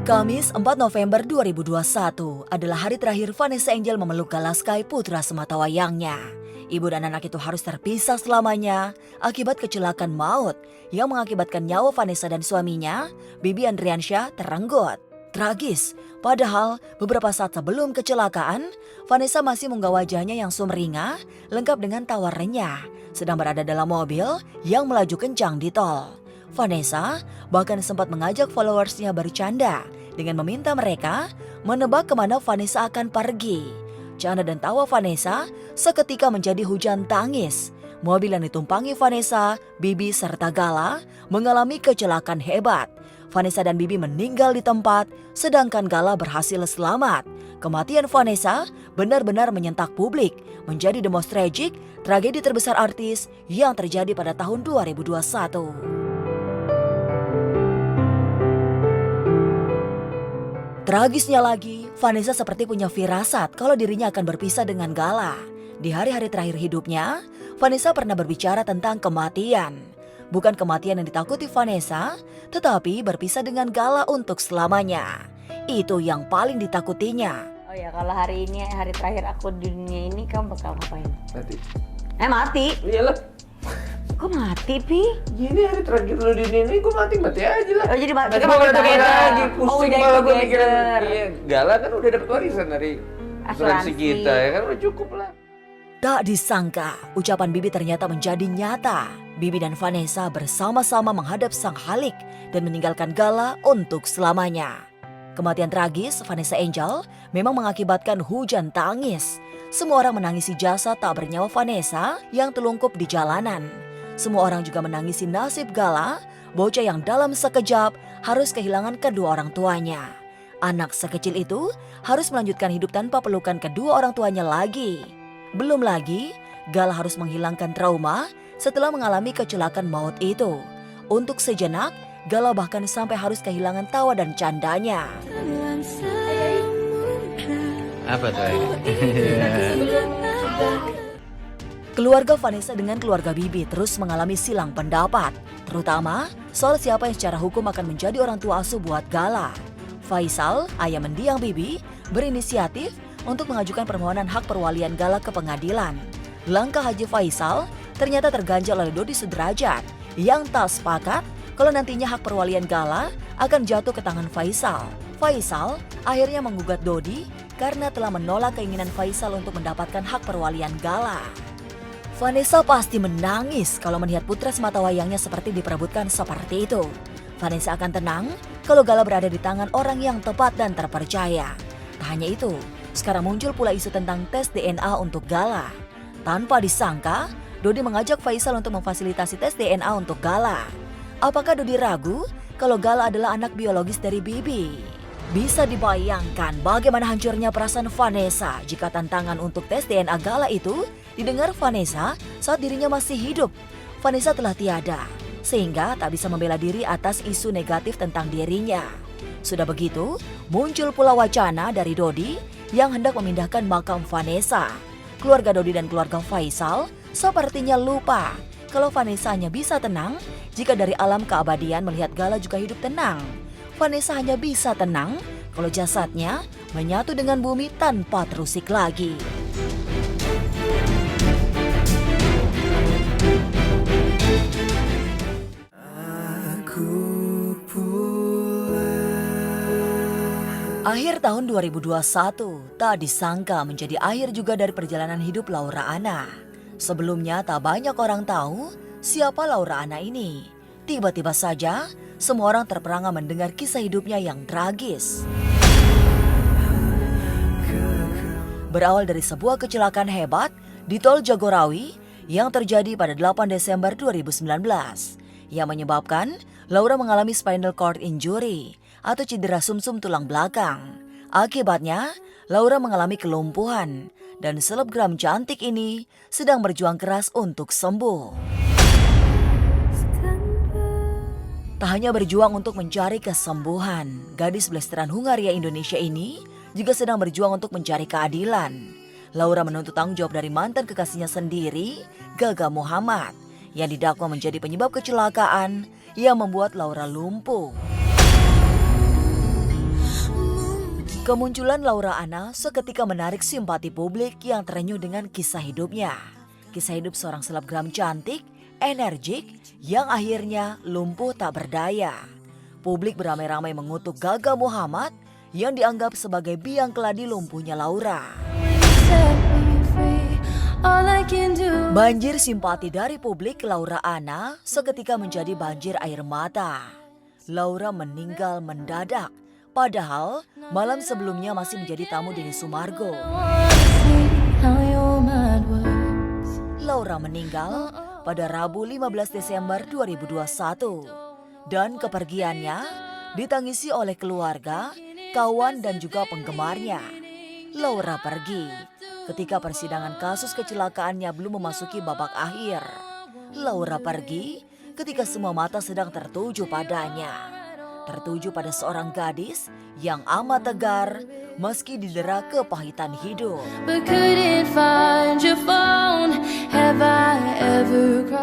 Kamis 4 November 2021 adalah hari terakhir Vanessa Angel memeluk Galaskai putra sematawayangnya. Ibu dan anak itu harus terpisah selamanya akibat kecelakaan maut yang mengakibatkan nyawa Vanessa dan suaminya, Bibi Andriansyah, terenggut. Tragis, padahal beberapa saat sebelum kecelakaan, Vanessa masih mengunggah wajahnya yang sumringah lengkap dengan tawa renyah sedang berada dalam mobil yang melaju kencang di tol. Vanessa bahkan sempat mengajak followersnya bercanda dengan meminta mereka menebak kemana Vanessa akan pergi. Canda dan tawa Vanessa seketika menjadi hujan tangis. Mobil yang ditumpangi Vanessa, Bibi serta Gala mengalami kecelakaan hebat. Vanessa dan Bibi meninggal di tempat, sedangkan Gala berhasil selamat. Kematian Vanessa benar-benar menyentak publik, menjadi the most tragic tragedi terbesar artis yang terjadi pada tahun 2021. Tragisnya lagi, Vanessa seperti punya firasat kalau dirinya akan berpisah dengan Gala. Di hari-hari terakhir hidupnya, Vanessa pernah berbicara tentang kematian. Bukan kematian yang ditakuti Vanessa, tetapi berpisah dengan Gala untuk selamanya. Itu yang paling ditakutinya. Oh ya, kalau hari ini hari terakhir aku di dunia ini, kamu bakal ngapain? Mati. Mati? Iyalah. Kok mati, Pi? Ini hari terakhir lu di dunia ini, gue mati aja lah. Oh, jadi Nanti kita mau mati ngetengin together. lagi, Oh, pusing udah malah gue together. mikirin. Iya, Gala kan udah dapet warisan dari asuransi Asuransi. kita, ya kan udah cukup lah. Tak disangka, ucapan Bibi ternyata menjadi nyata. Bibi dan Vanessa bersama-sama menghadap Sang Halik dan meninggalkan Gala untuk selamanya. Kematian tragis Vanessa Angel memang mengakibatkan hujan tangis. Semua orang menangisi jasad tak bernyawa Vanessa yang telungkup di jalanan. Semua orang juga menangisi nasib Gala, bocah yang dalam sekejap harus kehilangan kedua orang tuanya. Anak sekecil itu harus melanjutkan hidup tanpa pelukan kedua orang tuanya lagi. Belum lagi, Gala harus menghilangkan trauma setelah mengalami kecelakaan maut itu. Untuk sejenak, Gala bahkan sampai harus kehilangan tawa dan candanya. Apa tuh? Keluarga Vanessa dengan keluarga Bibi terus mengalami silang pendapat, terutama soal siapa yang secara hukum akan menjadi orang tua asuh buat Gala. Faisal, ayah mendiang Bibi, berinisiatif untuk mengajukan permohonan hak perwalian Gala ke pengadilan. Langkah Haji Faisal ternyata terganjal oleh Dodi Sudrajat yang tak sepakat kalau nantinya hak perwalian Gala akan jatuh ke tangan Faisal. Faisal akhirnya menggugat Dodi karena telah menolak keinginan Faisal untuk mendapatkan hak perwalian Gala. Vanessa pasti menangis kalau melihat putra sematawayangnya seperti diperebutkan seperti itu. Vanessa akan tenang kalau Gala berada di tangan orang yang tepat dan terpercaya. Tak hanya itu, sekarang muncul pula isu tentang tes DNA untuk Gala. Tanpa disangka, Dodi mengajak Faisal untuk memfasilitasi tes DNA untuk Gala. Apakah Dodi ragu kalau Gala adalah anak biologis dari Bibi? Bisa dibayangkan bagaimana hancurnya perasaan Vanessa jika tantangan untuk tes DNA Gala itu didengar Vanessa saat dirinya masih hidup. Vanessa telah tiada, sehingga tak bisa membela diri atas isu negatif tentang dirinya. Sudah begitu, muncul pula wacana dari Dodi yang hendak memindahkan makam Vanessa. Keluarga Dodi dan keluarga Faisal sepertinya lupa kalau Vanessa hanya bisa tenang jika dari alam keabadian melihat Gala juga hidup tenang. Vanessa hanya bisa tenang kalau jasadnya menyatu dengan bumi tanpa terusik lagi. Akhir tahun 2021 tak disangka menjadi akhir juga dari perjalanan hidup Laura Anna. Sebelumnya tak banyak orang tahu siapa Laura Anna ini. Tiba-tiba saja semua orang terperangah mendengar kisah hidupnya yang tragis. Berawal dari sebuah kecelakaan hebat di Tol Jagorawi yang terjadi pada 8 Desember 2019 yang menyebabkan Laura mengalami spinal cord injury atau cedera sumsum tulang belakang. Akibatnya, Laura mengalami kelumpuhan dan selebgram cantik ini sedang berjuang keras untuk sembuh. Tak hanya berjuang untuk mencari kesembuhan, gadis blasteran Hungaria Indonesia ini juga sedang berjuang untuk mencari keadilan. Laura menuntut tanggung jawab dari mantan kekasihnya sendiri, Gaga Muhammad, yang didakwa menjadi penyebab kecelakaan yang membuat Laura lumpuh. Kemunculan Laura Anna seketika menarik simpati publik yang terenyuh dengan kisah hidupnya. Kisah hidup seorang selebgram cantik, energik, yang akhirnya lumpuh tak berdaya. Publik beramai-ramai mengutuk Gaga Muhammad yang dianggap sebagai biang keladi lumpuhnya Laura. Banjir simpati dari publik Laura Anna seketika menjadi banjir air mata. Laura meninggal mendadak, padahal malam sebelumnya masih menjadi tamu Denny Sumargo. Laura meninggal pada Rabu 15 Desember 2021 dan kepergiannya ditangisi oleh keluarga, kawan dan juga penggemarnya. Laura pergi ketika persidangan kasus kecelakaannya belum memasuki babak akhir. Laura pergi ketika semua mata sedang tertuju padanya. Tertuju pada seorang gadis yang amat tegar meski didera kepahitan hidup. But couldn't find your phone. Have I ever cried?